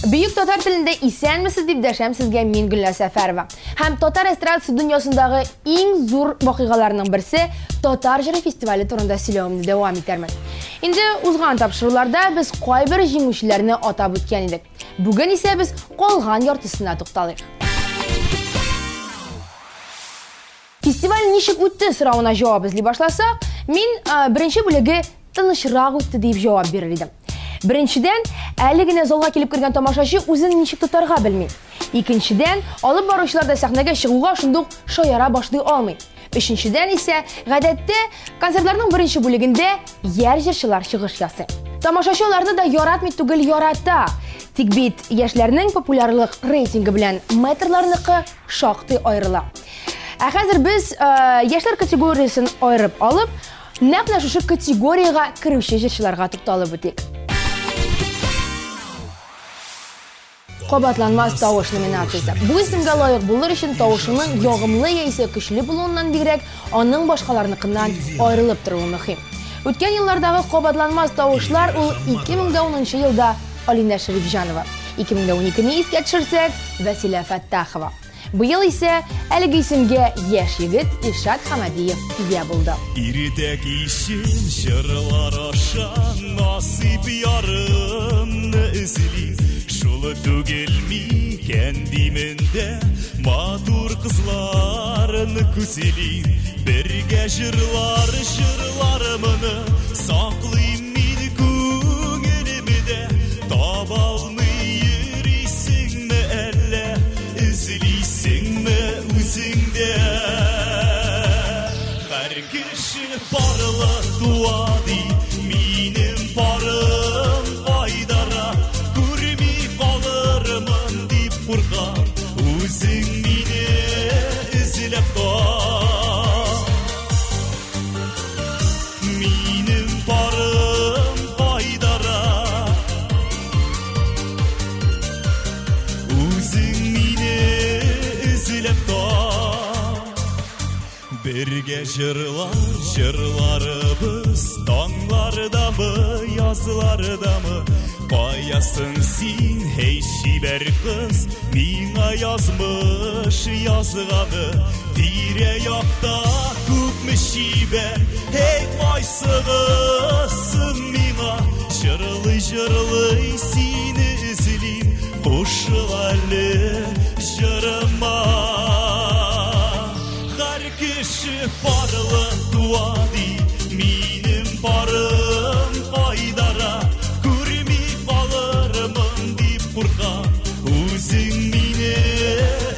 Büyük Tatar tilinde isenmisiz deb dәшәм sizгә мин Гөлнар Сәфәрова. Һәм Татар эстрадасы дөньясындагы иң зур вакыйгаларның берсе Татар җыры фестивале турында сөйләвемне дәвам итәрмен. Инде узган тапшыруларда без кайбер җиңүчеләрне атап үткән идек. Бүген исә без калган яртысына тукталыйк. Фестиваль ничек үтте соравына җавап эзли башласак, мин беренче бүлеге тынычрак үтте дип җавап бирер идем. Беренчедән, әле генә залга килеп кергән тамашачы үзен ничек тотарга белми. Икенчедән, алып баручылар да сәхнәгә чыгуга шундук шаяра башлый алмый. Өченчедән исә, гадәттә, концертларның беренче бүлегендә яр җырчылар чыгыш ясый. Тамашачы аларны да яратмый түгел ярата. Тик бит яшьләрнең популярлык рейтингы белән метрларныкы шактый аерыла. Ә хәзер без яшьләр категориясын аерып алып, нәкъ шушы категорияга керүче җырчыларга тукталып үтик. Кабатланмас тавыш номинациясе. Бу исемгә лаек булыр өчен тавышының ягымлы яисә көчле булуыннан бигрәк, аның башкаларныкыннан аерылып торуы мөһим. Үткән еллардагы кабатланмас тавышлар ул 2010 елда Алина Шәрифҗанова, 2012-не искә төшерсәк, Вәсилә Фәттахова. Быел исә әлеге исемгә яшь егет Илшат Хамадиев ия булды. Иртә кичен җырлар аша насип ярымны эзли. Шулы түгел микән димендә матур кызларны күзли. Бергә җырларымны саклыйм мин күңелемдә. Таба алмый йөрисеңме әллә эзлисеңме үзеңдә? Һәр кеше барлык туа ди, минем барым кайдара. Үзең мине эзләп кал. Минем барым кайдара. Үзең мине эзләп кал. Бергә җырларыбыз таңлардамы, язлардамы? Каясың син, һей шибәр кыз, миңа язмыш язганы. Тирә-якта күпме шибәр, һей кайсыгысың миңа? Җырлый сине эзлим, кушыл әле җырыма. Һәр кеше барлык туа ди, минем барым кайдара. Үзең мине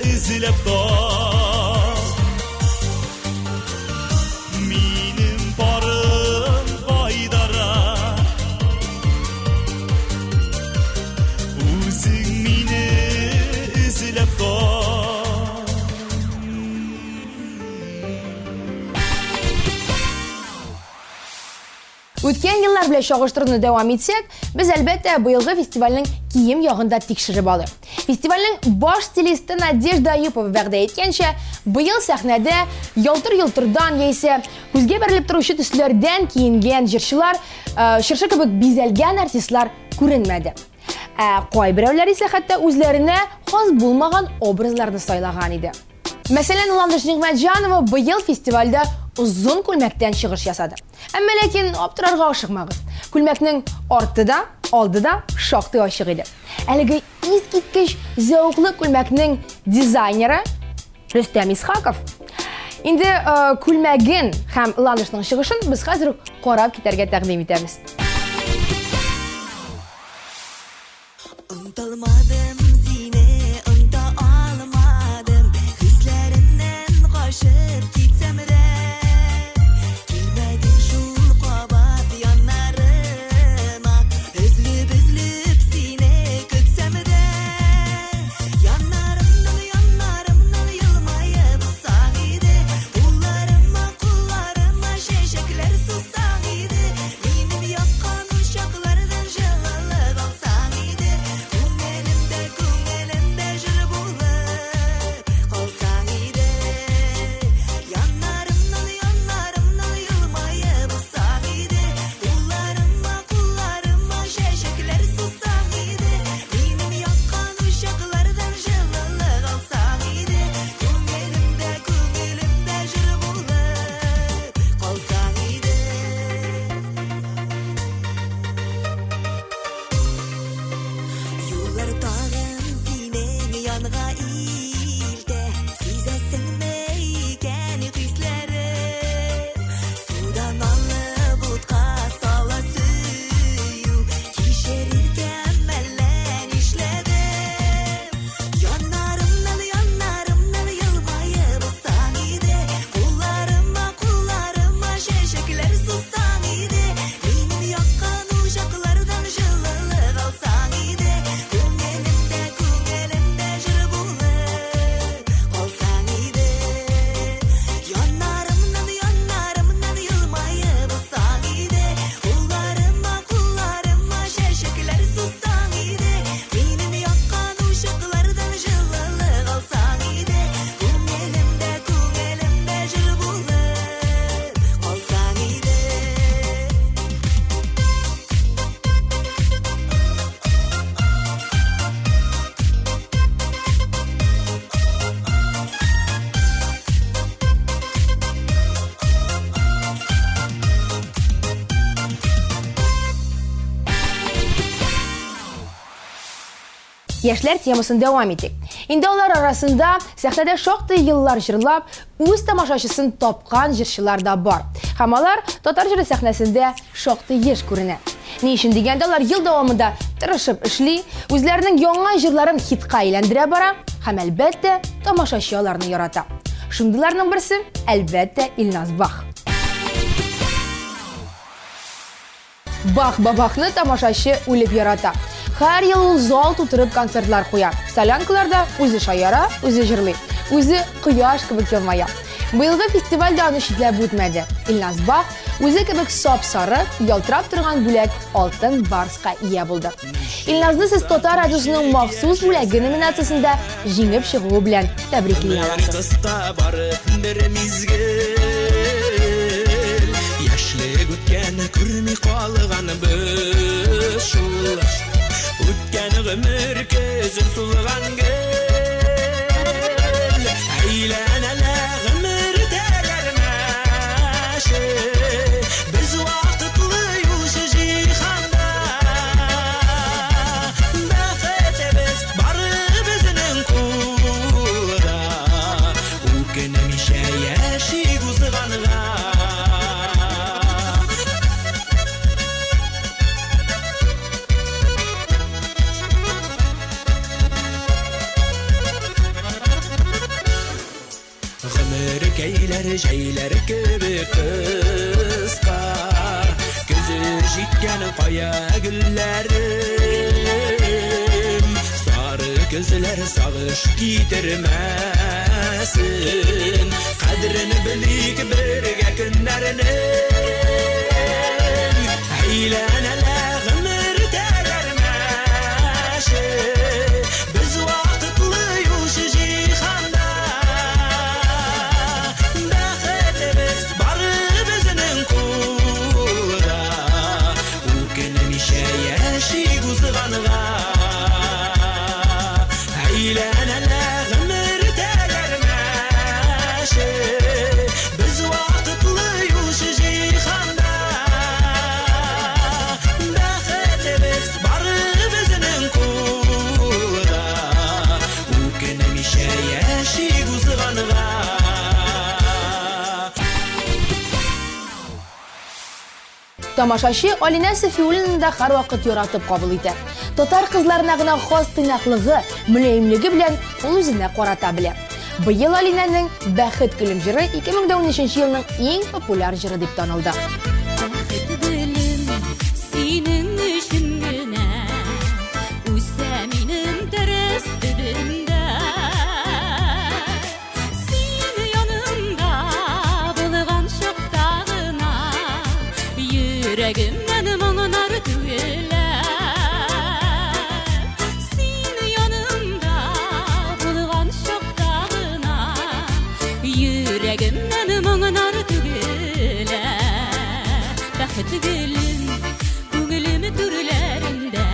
эзләп кал. Минем барым кайдара. Үзең мине эзләп кал. Үткән еллар белән чагыштыруны дәвам итсәк, без әлбәттә быелгы фестивальнең кием ягында тикшереп алыйк. Фестивальнең баш стилисты Надежда Аюпова вәгъдә иткәнчә, быел сәхнәдә ялтыр-ялтырдан яисә күзгә бәрелеп торучы төсләрдән киенгән җырчылар, шыршы кебек бизәлгән артистлар күренмәде. Кайберәүләр исә хәтта үзләренә хас булмаган образларны сайлаган иде. Мәсәлән, Ландыш Нигъмәтҗанова быел фестивальдә узун күлмәктән чыгыш ясады. Әмма ләкин аптырарга ашыкмагыз. Күлмәкнең арты да, алды да шактый ачык иде. Әлеге искиткеч зәвыклы күлмәкнең дизайнеры Рөстәм Исхаков. Инде күлмәген һәм Ландышның чыгышын без хәзер карап китәргә тәкъдим итәбез. Kullarıma şeşekler sustan idi. Benim yok Яшьләр темасын дәвам итик. Инде алар арасында сәхнәдә шактый еллар җырлап, үз тамашачысын тапкан җырчылар да бар. Һәм алар татар җыры сәхнәсендә шактый еш күренә. Ни өчен дигәндә, алар ел дәвамында тырышып эшли, үзләренең яңа җырларын хитка әйләндерә бара һәм әлбәттә тамашачы аларны ярата. Шундыйларның берсе әлбәттә Илназ Бах. Бах бабахны тамашачы үлеп ярата. Һәр ел ул зал тутырып концертлар куя. Солянкаларда үзе шаяра, үзе җырлый, үзе кояш кебек елмая. Быелгы фестивальдә аны читләп үтмәде. Илназ Бах үзе кебек сап-сары, ялтырап торган бүләк алтын барска ия булды. Илназны сез Татар радиосының махсус бүләге номинациясендә җиңеп чыгуы белән тәбрикли аласыз. Яшьлек үткән күрми калган без шул. Үткән гомер көзен сулган гөл. Әйләнәлә гомер тәгәрмәше. Без вакытлы юлчы җиһанда. Бәхетебез бары безнең кулда. Үкенмичә яши узганга. Җәйләр кебек кыска, көзе җиткән кая гөлләрем, сары күзләр сагыш китермәсен, кадерен белик бергә көннәрне, әйләнәлә гомер тәгәрмәше, без вакытлы юлчы җиһанда. Тамашачы Алинә Сафиуллинаны да һәр вакыт яратып кабул итә. Татар кызларына гына хас тыйнаклыгы, мөлаемлеге белән ул үзенә карата белә. Быел Алинәнең Бәхет көлем җыры 2013 елның иң популяр җыры дип танылды. Yüreğimden mağanar tüyeler, sin yanımda bulgan şoktağına. Yüreğimden mağanar tüyeler, Bәхет gülüm, көңілім türlerinde,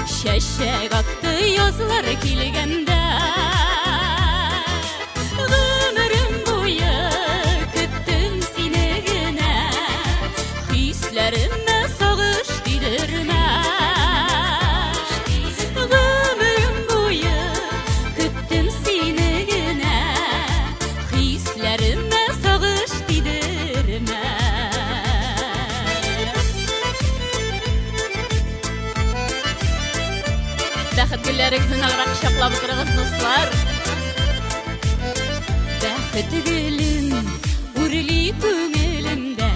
şeşek attı yazlar kilgende. Ömrüm boyu küttüm seni gene, hislerime sağış didirme. Ömrüm boyu küttüm seni gene, hislerime sağış didirme. Бәхет гөлләрегезне аграк шаклап утырыгыз, дуслар. Бәхет гөлем үрли күңелемдә,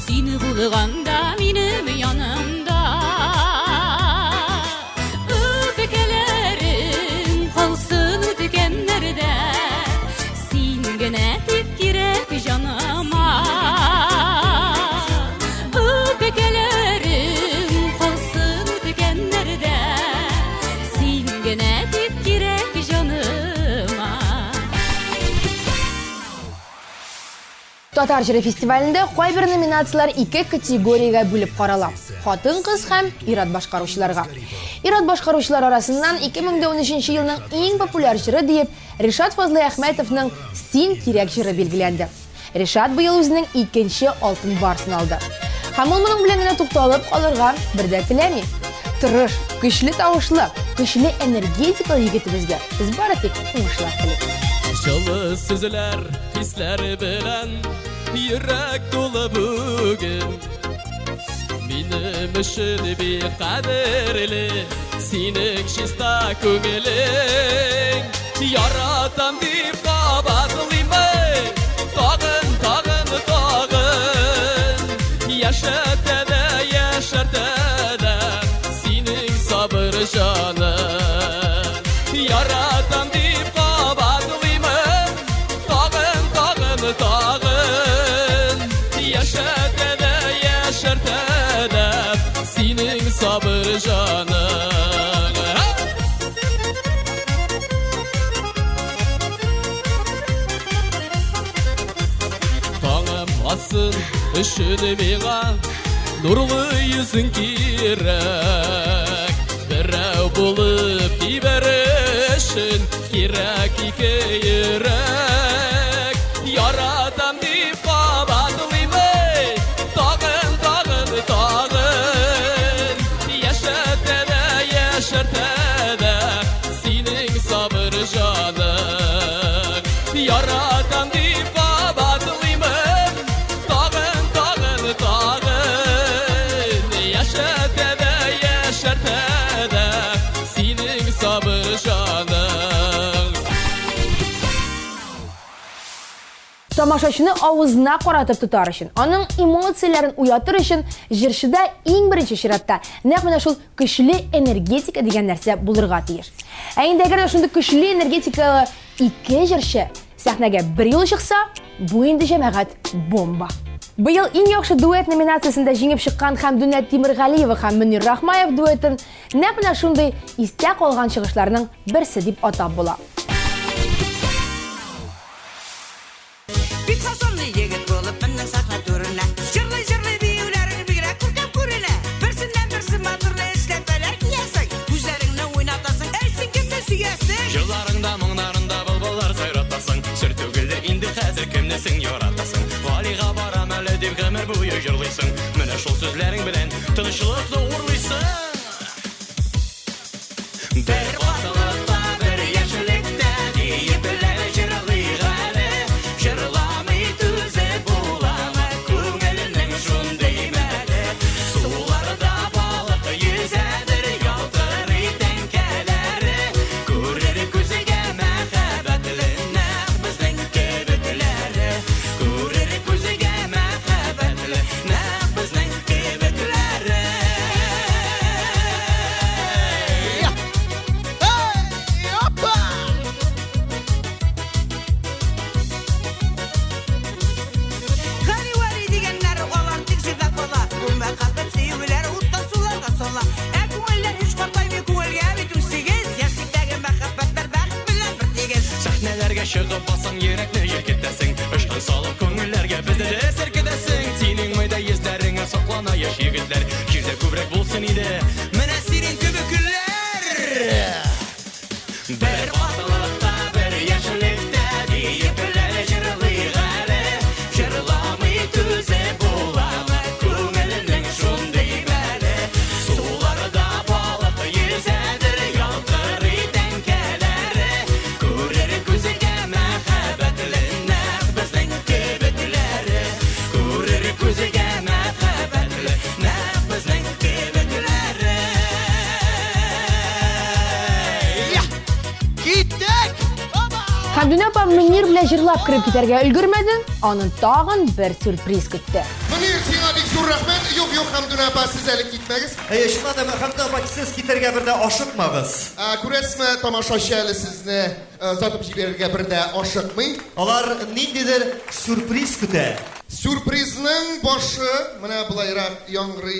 сине булганда минем янымда. Үпкәләрем калсын үткәннәрдә, син генә тик кирәк җаныма. Үпкәләрем калсын үткәннәрдә, син генә тик кирәк җаныма. Татар җыры фестивалендә кайбер номинациялар 2 категориягә бүлеп карала. Хатын-кыз һәм ир-ат башкаручыларга. Ир-ат башкаручылар арасыннан 2013 елның иң популяр җыры дип Ришат Фазлый Әхмәтовның Син кирәк җыры билгеләнде. Ришат быел үзенең 2нче алтын барсын алды. Һәм ул моның белән генә тукталып калырга бер дә теләми. Тырыш, Güçlü tavuşlu, güçlü energetikalı yigitibizga biz bari tek uğuşlar tileymiz. Жылы сүзләр, хисләр белән йөрәк тулы бүген. Минем өчен бик кадерле синең чиста күңелең. Яратам дип кабатлыйм, тагын, тагын, тагын. Яшәртә дә синең сабыр җаның. Яратам дип кабатлыйм, tağın yaşartə də sinin sabır canın. Tağım asın üşüdü miğa nurlu yüzün kirek. Birəv bulub kiberişin kirek iki yürek. Yaradam deyip qabatlıyım, tağın, tağın, tağın. Yaşartə də sinin sabır canın. Yaradam deyip qabatlıyım, tağın, tağın, tağın. Yaşartə də sinin sabır canın. Tamaşaçını avızına qaratıb tutar üçün, onun emosiyalarini uyatır üçün jırşıda en birinci şiratda naq mana şol güçlü energetika degan narsa bulurğa tiyir. Endi agar şunda güçlü energetikalı iki jırşı sahnaga bir yıl çıksa, bu endi jamag'at bomba. Bu yıl en yaxshi duet nominatsiyasida jengib chiqqan Hamduna Temirg'aliyeva ham Munir Rahmayev duetin naq mana shunday esda qolgan chiqishlarining birisi deb atab bo'ladi. Bir tasonlu yigit bulup benden sakla duruna. Jırlı jırlı büyülerini bire kurkap kuruna. Birsinden birsi matırlı işletmeler giyesin. Güzlerinle oynatasın, ersin kimde süyesin. Yıllarında mыңдарында bulbullar sayratasın. Sürtügülde indi hazır kimdesin yaratasın. Valiga baram әлі деп ғөмір бойы жырлайсың. Міне шол сөзлерің білен тынышлықты урлайсың. Bir batılıkta bir yeşillikte deyip білер жырлайғаны. Жырламай түзі буламы көңілінің шундый мәлі. Суларда балық yüzədir ялтырый тәңкәләре. Көрер көзіге мәхәббәтлі нәқ біздің кебікләре. Көрер көзіге мәхәббәтлі нәқ біздің кебікләре. Gani vali degenler olan tek şiddet bola. Bu mekabet sevgiler uttan sularga sola. Ko'ngillar hiç qartaymi ko'ngilga bitim sigiz. Yaşlıktagi mekabetler baxт bilan bir tegiz. Sahnelerge шығып басың ерекні еркетесің. Ұшқын салып көңіллерге бізді де серкедесің. Сенің майда езлеріңе сақлана еш егітлер. Жерде көбірек болсын еді міне сенің көбікілер. Bir batılıkta bir yeşillikte deyip білер жырлайғаны. Жырламай түзі буламы көңілінің шундый мәлі. Суларда балық yüzədir ялтырый тәңкәләре. Көрер көзіге мәхәббәтлі нәқ біздің кебікләре. Көрер көзіге мәхәббәтлі нәқ біздің кебікләре. Gittik! Hamduna apa Munir bilan jırlab kirib ketarga ulgurmadi, onun tag'in bir sürpriz kutdi. Munir, sana bek zo'r rahmat. Yo'q, Hamduna apa, siz hali ketmagiz. Shunday Hamduna apa, siz ketarga birda oshiqmag'iz. Ko'rasizmi, tomoshachi hali sizni sotib jiberga birda oshiqmay. Ular nindidir surpriz kuta. Surprizning boshi mana bulayroq yong'ri.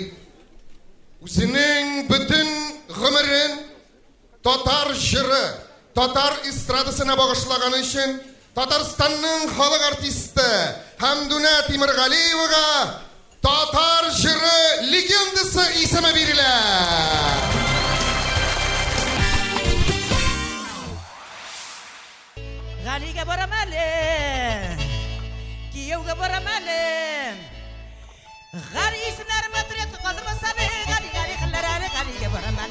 O'zining butun g'umrin tatar jiri, tatar estradasına bağışlagani üçün Tataristonning xalq artisti Hamduna Temirg'aliyevaga tatar jiri legendasi ismi beriladi. G'aliga boraman, kiyovga boraman. G'ali ismlarim atriyatga qoldirmasam, g'ali qillar, g'aliga boraman.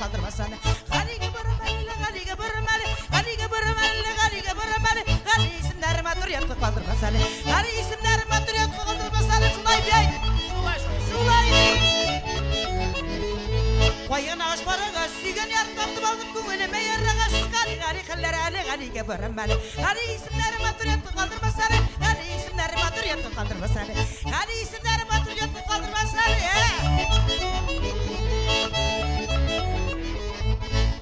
қалдырмасаны. Ғалиге бұрымәлі, ғалиге бұрымәлі, ғалиге бұрымәлі, ғалиге бұрымәлі, ғали есімдері матуриятты қалдырмасаны. Ғали есімдері матуриятты қалдырмасаны. Шулай бей, шулай. Қойын ағаш бараға сүйген яртақты балдым көңіліме ярағаш. Ғали қыллар әлі ғалиге бұрымәлі, ғали есімдері матуриятты қалдырмасаны. Ғали есімдері матуриятты қалдырмасаны. Ғали есімдері матуриятты қалдырмасаны.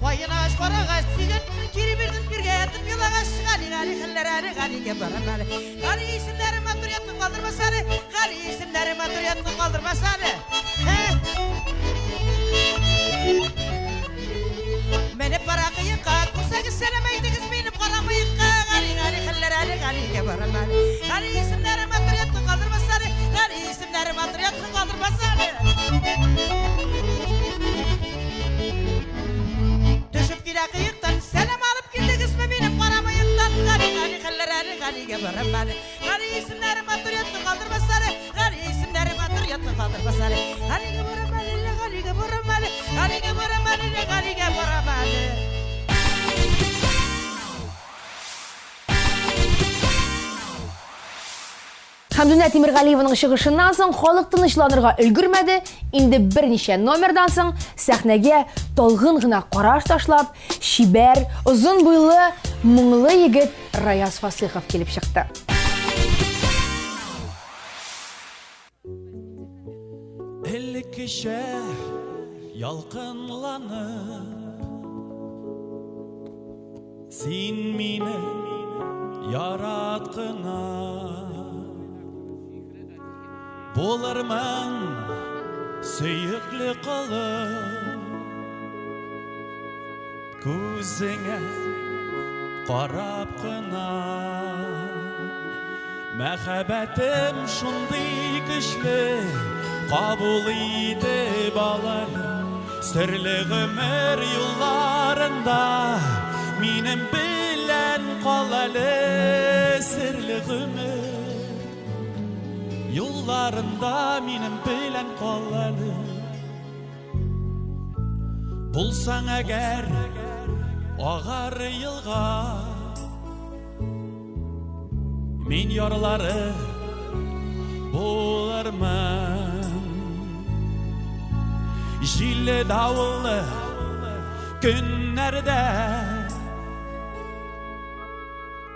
Қойын ағаш бараға сүйген керебердің бірге әтіп елағаш. Ғали қыллар әлі ғалиге бұрымәлі, ғали есімдері матуриятты қалдырмасаны. Ғали есімдері матуриятты қалдырмасаны. Meni para kıyıka, kursakı senemeydiğiz benim karamıyıka. Gali kıllar ali galiye baramal. Gali isimleri maturiyatı kaldırmasarı. Gali isimleri maturiyatı kaldırmasarı. Düşüp gide kıyıktan selam alıp gittiğiz benim karamıyıktan. Gali kıllar ali galiye baramal. Gali isimleri maturiyatı kaldırmasarı. Gali isimleri maturiyatı kaldırmasarı. Galiye baramal, galiye baramal. Galiye baramal, galiye baramal. Хамдуна Темиргалиеваның шығышынан соң халық тынычланырга өлгермәде. Инде берничә номердан соң сәхнәгә талгын гына караш ташлап, шибәр, озын буйлы, моңлы егет Раяз Фасыйхов килеп чыкты. Элек кеше ялкынланып син мине яраткына болармын сөйекле кылып күзеңә карап кына мәхәббәтем шундый көчле кабул итеп алалы серле гомер юлларында минем белән калалы серле гомер юлларында минем белән калалы булсаң әгәр агар елга мин ярлары булармын җилле давыллы көннәрдә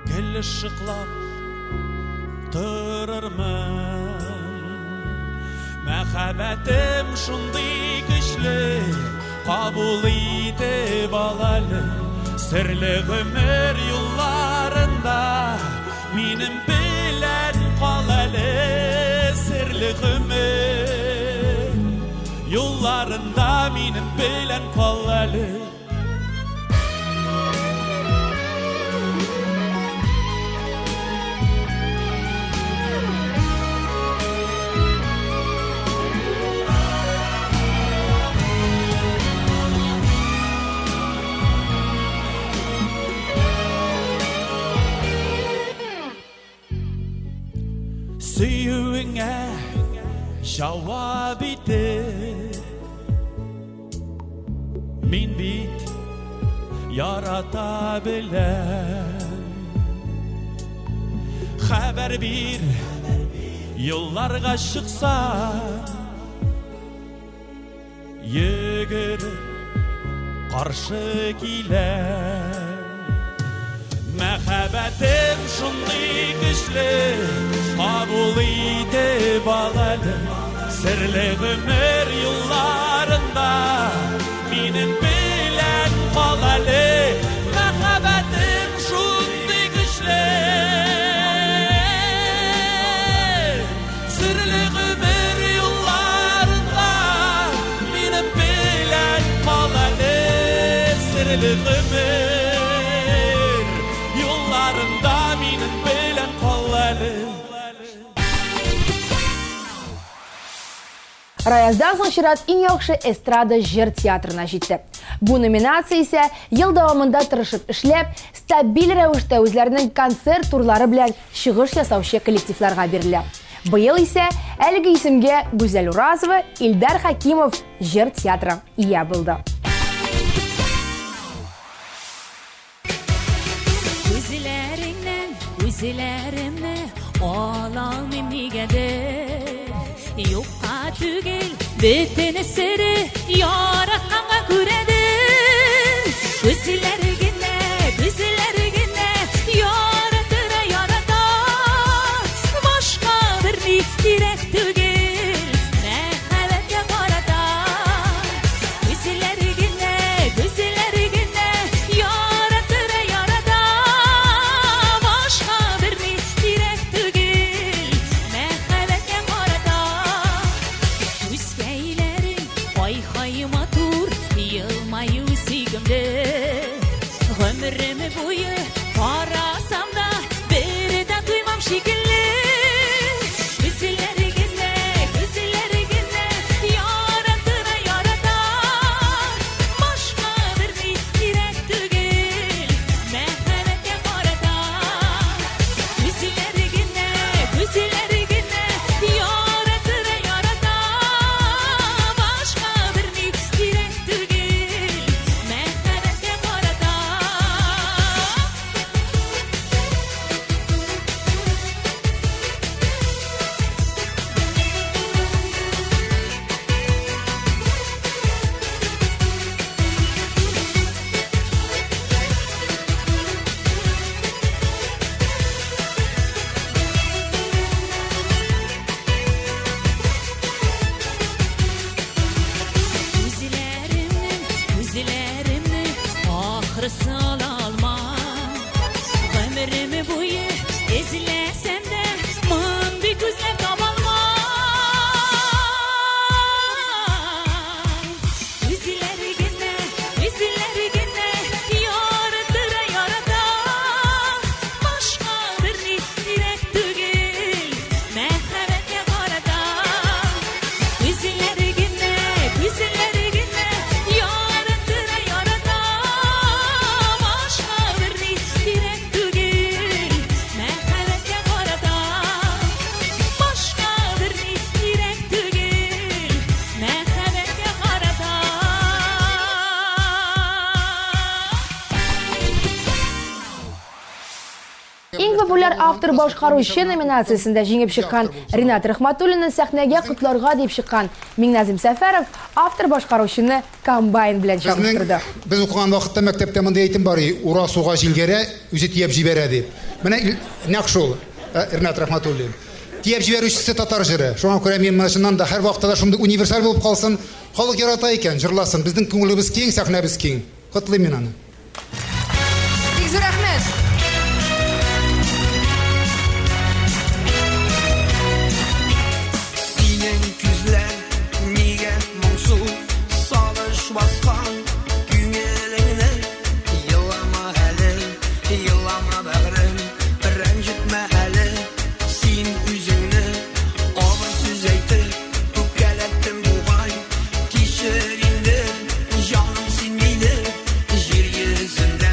гел шыклап торырмын мәхәббәтем шундый көчле кабул итеп алалы серле гомер юлларында минем белән калалы серле гомер юлларында минем белән калалы Сөюіңе жауап итеп Мин бит ярата беләм Хәбәр бир юлларга чыкса Йөгереп каршы киләм Мәхәббәтем шундый көчле кабул итеп алалы серле гомер юлларында минем белән калалы мәхәббәтем шундый көчле серле гомер юлларында минем белән калалы серле гомер Раяздан соң чират иң яхшы эстрада җыр театрына җитте. Бу номинация исә ел дәвамында тырышып эшләп, стабиль рәвештә үзләренең концерт турлары белән чыгыш ясаучы коллективларга бирелә. Быел исә әлеге исемгә Гүзәл Уразова, Илдар Хакимов җыр театры ия булды. Gözlerimni olalmam nigedir Yokka tügel bütün siri yaratkanга küredir Gözlerigine yaratıra yarata Başka bir direk tügel mehabbete karata Gözlerigine yaratıra yarata Başka bir direk tügel mehabbete karata Üskeylerin ay matur yılmayı sigimde Ömrümü boyu arasam da bir de duymam şekilli Gözlerigine yaratıra yarata Başka bir direk tügel mehabbete karata Gözlerigine yaratıra yarata Başka bir direk tügel mehabbete karata Gözlerimni ahırısı alalma Ömrümü boyu ezilesem de Mın bir gözlem tabalma Gözlerigine yaratıra yarata Başka bir direk tügel mehabbete karata Gözlerigine yaratıra yarata Başka bir direk tügel mehabbete karata Başka bir direk tügel mehabbete karata Eng populyar avtor boshqaruvchi nominatsiyasida jengib chiqqan Rinat Rahmatullinni sahnaga qutlarga deb chiqqan Mingnazim Safarov avtor boshqaruvchini kombayn bilan chaqirtirdi. Biz o'qigan vaqtda maktabda bunday aytim bor, ura suga jilgara o'zi tiyab jibara deb. Mana naq shul Rinat Rahmatullin. Tiyab jibaruvchisi tatar jiri. Shunga ko'ra men mana shundan da har vaqtda shunday universal bo'lib qolsin, xalq yarata ekan, jirlasin. Bizning ko'nglimiz keng, sahnamiz keng. Qutlayman ani. Tegizur rahmat. Senin güzler niye mutsuz Salış baskan Günelini Yılama hele Yılama bağrım Rencitme hele Sin üzünü Ağır söz eytir Tükelettim bu ay Kişerinde Canım sinmeydi Jir yüzünde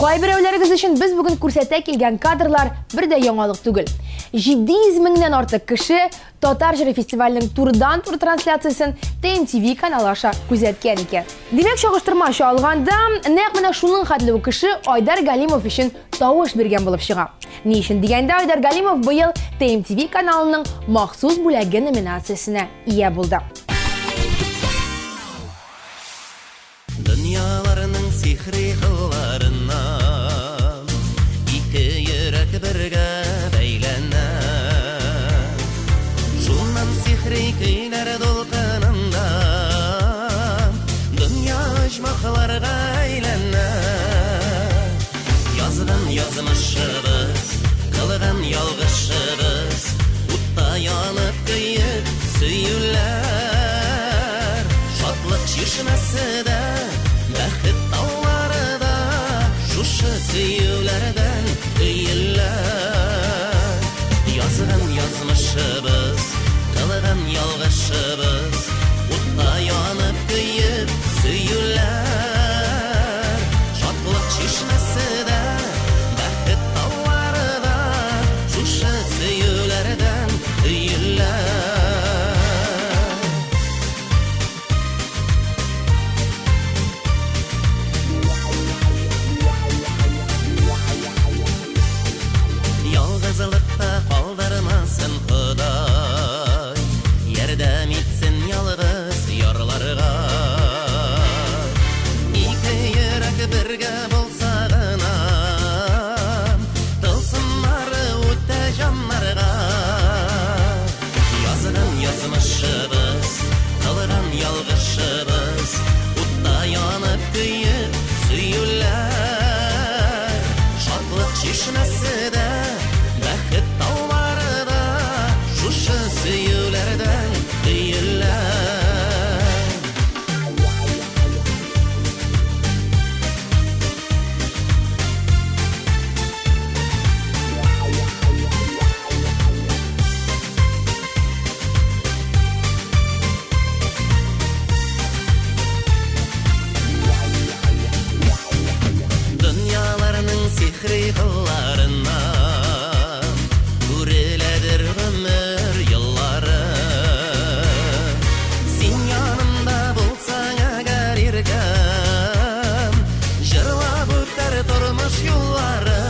Алай берәүләрегез өчен без бүген күрсәтә килгән кадрлар бер дә яңалык түгел. 700 меңнән артык кеше Татар җыры фестиваленең турыдан-тур трансляциясын TMTV каналы аша күзәткән икән. Димәк, чагыштырма алганда, нәкъ менә шуның хәтле бу кеше Айдар Галимов өчен тавыш биргән булып чыга. Ни өчен дигәндә, Айдар Галимов быел TMTV каналының махсус бүләге номинациясенә ия булды. Dünyalarının sihri kıllarından iki yürek birge beylenen Şundan sihri kıylar dolkanından Dünya ışmaklarga eylenen Yazgan yazmışыбыз, kılgan yalgışыбыз Utta yanıp kıyıp süyüller Şatlık şişmesi de Бәхет таулары да шушы сөюләрдән өйелләр Язган язмышыбыз, кылган ялгышыбыз Утта янып көйеп сөюләр Шатлык чишмәсе дә, бәхет таулары да шушы сөюләрдән өйелләр Yalgızlıkta kaldırmasın Huday Yardım etsin yalgız yarlarga İki yürek birge bolsa gına Tılsınları öte canlarga Yazgan yazmışыбыз, kılgan yalgışыбыз Utta yanıp kıyıp süyüller Şatlık şişmesi de Бәхет таулары да шушы сөюләрдән өйелләр Dünyalarının sihri kıllarından Күреләдер гомер еллары Син янымда булсаң әгәр иркәм Җырлап үтәр тормыш юллары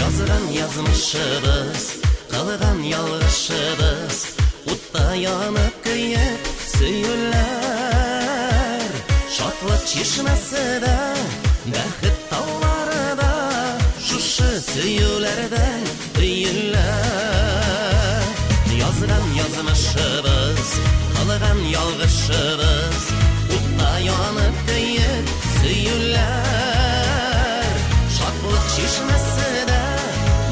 Язган язмышыбыз, кылган ялгышыбыз Утта янып көйеп сөюләр Шатлык чишмәсе дә, бәхет таулары да Шушы сөюләрдән өйелләр Язган язмышыбыз, кылган ялгышыбыз Утта янып көйеп сөюләр Шатлык чишмәсе дә,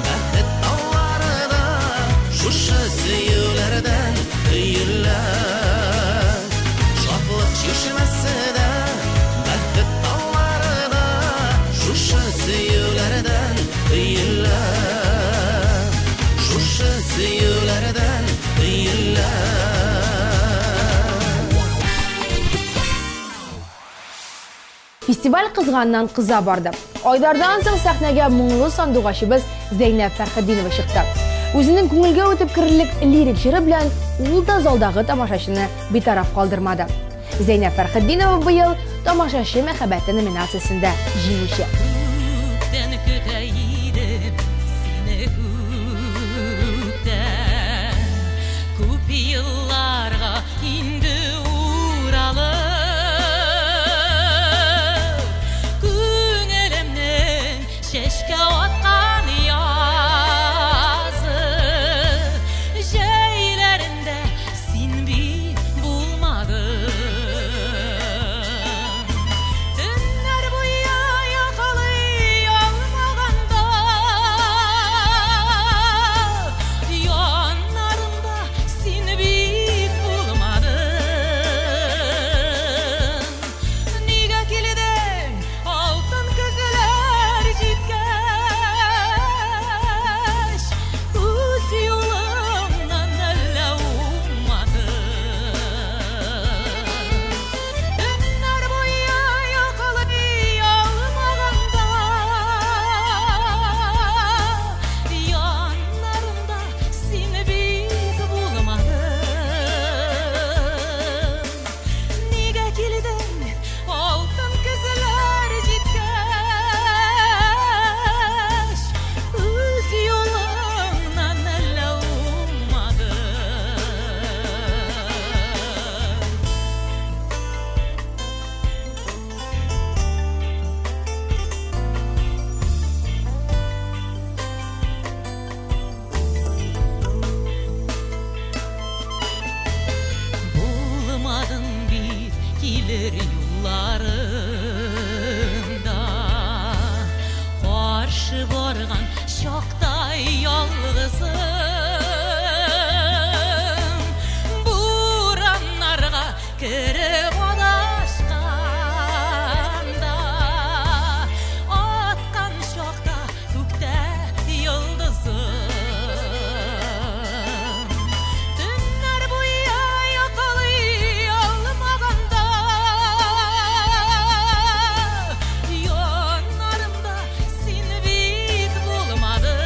бәхет таулары да Шушы сөюләрдән өйелләр Шатлык чишмәсе дә, бәхет таулары да Шушы сөюләрдән өйелләр Шушы сөюләрдән өйелләр Фестиваль кызганнан кыза барды. Айдардан соң сәхнәгә моңлы сандугачыбыз Зәйнәп Фәрхетдинова чыкты. Үзенең күңелгә үтеп керерлек лирик җыры белән ул да залдагы тамашачыны битараф калдырмады. Зәйнәп Фәрхетдинова быел тамашачы мәхәббәте номинациясендә җиңүче. Күктән көтә идем сине күктән Күп елларга инде уралып Күңелемнең чәчкә аткан язы Җәйләрендә син бит булмадың Төннәр буе якалы bir yollarında Karşı bargan şoqday yalğızım Buranlarga kirib adashqanda Atqan şoqda көкте yıldızım Tünler boyu yakalay almaganda Yanlarımda sen bit bulmadın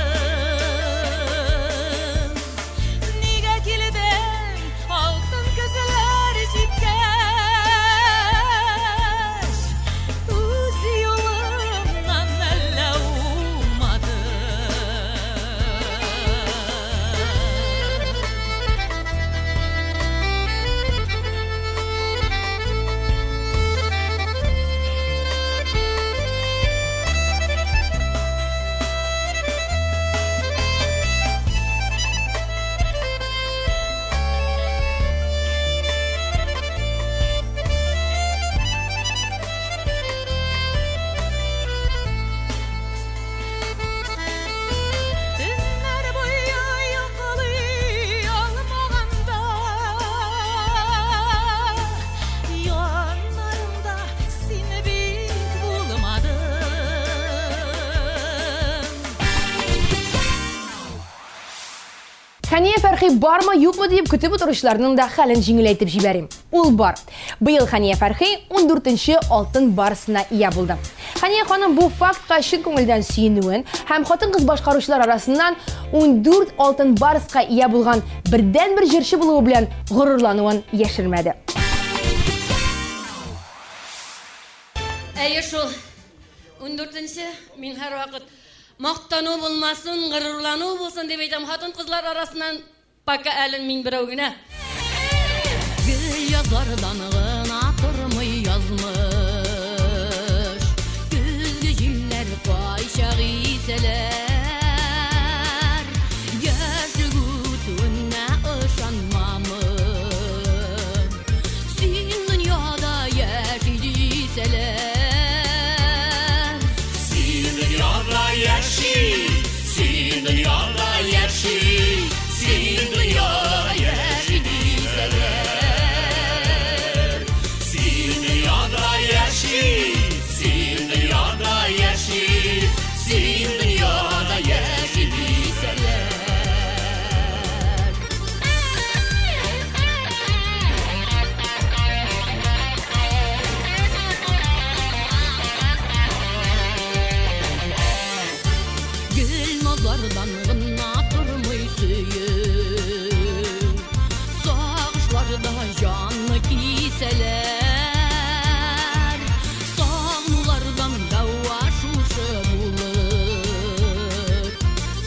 Nega kilden altın gözler jipkeş Öz yolumdan elle ummadın Tünler boyu yakalay almaganda Yanlarımda sen bit bulmadın Хания Фәрхи бармы, юкмы дип көтеп утыручыларның да хәлен җиңеләйтеп җибәрим. Ул бар. Быел Хания Фәрхи 14нче алтын барысына ия булды. Хания ханым бу фактка чын күңелдән сөенүен һәм хатын-кыз башкаручылар арасыннан 14 алтын барыска ия булган бердән-бер җырчы булуы белән горурлануын яшермәде. Әйе шул 14нче мин һәрвакыт мактану булмасын, гырурлану булсын дип әйтәм. Хатын-кызлар арасыннан пока әлен мин берәү генә. Gül yazardan gına tırmay yazmış Güzgü jiller kayşaq iseler Gerçi gütüne ışanmamın Sin dünyada yaşayıseler Sin dünyada yaşay, sin dünyada yaşay, sin dünyada yaşay diseler. Sin dünyada yaşay, sin dünyada yaşay, sin dünyada yaşay diseler. Gül nazardan gına tırmay söyür Sağışlarda canlı kiseler Sağnulardan dava şuşu bulur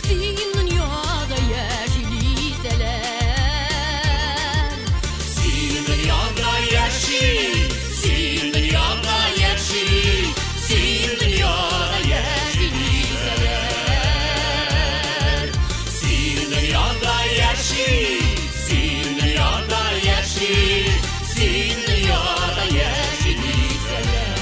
Sin dünyada yaşayıseler Sin dünyada yaşay, sin dünyada yaşay, sin dünyada yaşay diseler. Sin dünyada yaşay, sin dünyada yaşay, sin dünyada yaşay diseler.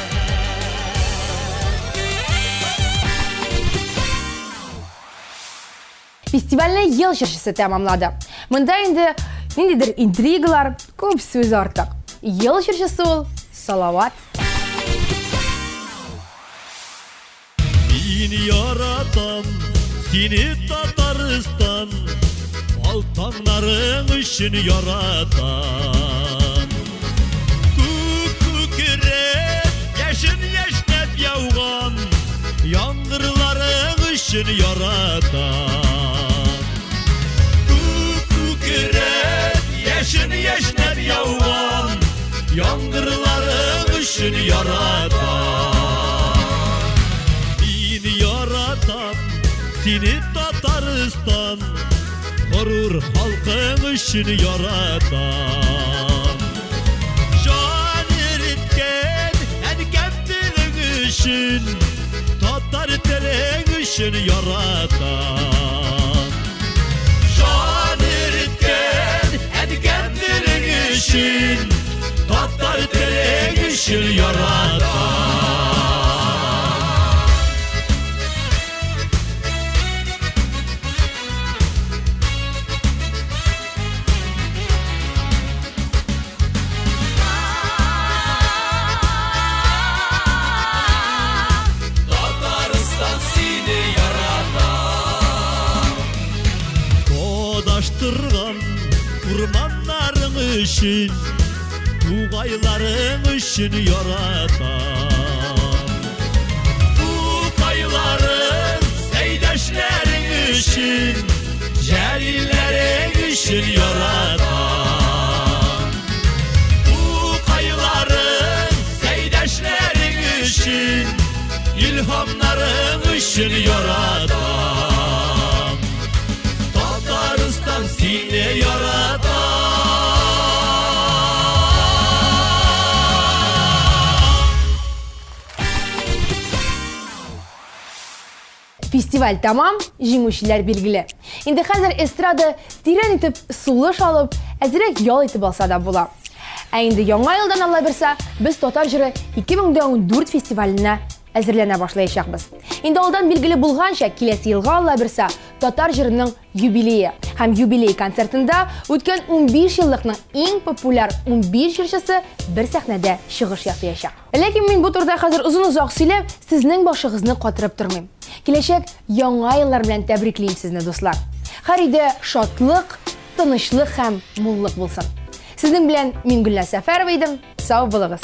Фестивальне ел җырчысы тәмамлады. Монда инде ниндидер интригалар, күп сүз артык. Ел җырчысы ул Салават. Мин яратам сине Татарстан, алтаннарың өчен яратам. Күкрәк яшен яшьнәп яуган, яңгырларың өчен яратам. Күкрәк яшен яшьнәп яуган, яңгырларың өчен яратам. Мин яратам сине Татарстан, горур халкың өчен яратам. Жан ериткән әнкәм телең өчен, татар телең өчен яратам. Жан ериткән әнкәм телең өчен, татар телең өчен Kurmanların üçün, Tuğayların üçün yaratam. Tuğayların seydaşların üçün, Celillerin üçün yaratam. Tuğayların seydaşların üçün, İlhamların üçün yaratam. Tataristan seni yaratam. Festival tamam, җиңүчеләр билгеле. Инде хәзер эстрада тирән итеп сулыш алып, әзрәк ял итеп алса да була. Ә инде яңа елдан Алла берсә, без Татар җыры 2014 фестиваленә әзерләнә башлаячакбыз. Инде алдан билгеле булганча, киләсе елга Алла берсә Татар җырының юбилее һәм юбилей концертында үткән 15 еллыкның иң популяр 15 җырчысы бер сәхнәдә чыгыш ясаячак. Ләкин мин бу турыда хәзер озын-озак сөйләп, сезнең башыгызны катырып тормыйм. Киләчәк яңа еллар белән тәбриклим сезне, дуслар. Һәр өйдә шатлык, тынычлык һәм муллык булсын. Сезнең белән мин Гөлнар Сәфәрова идем. Сау булыгыз.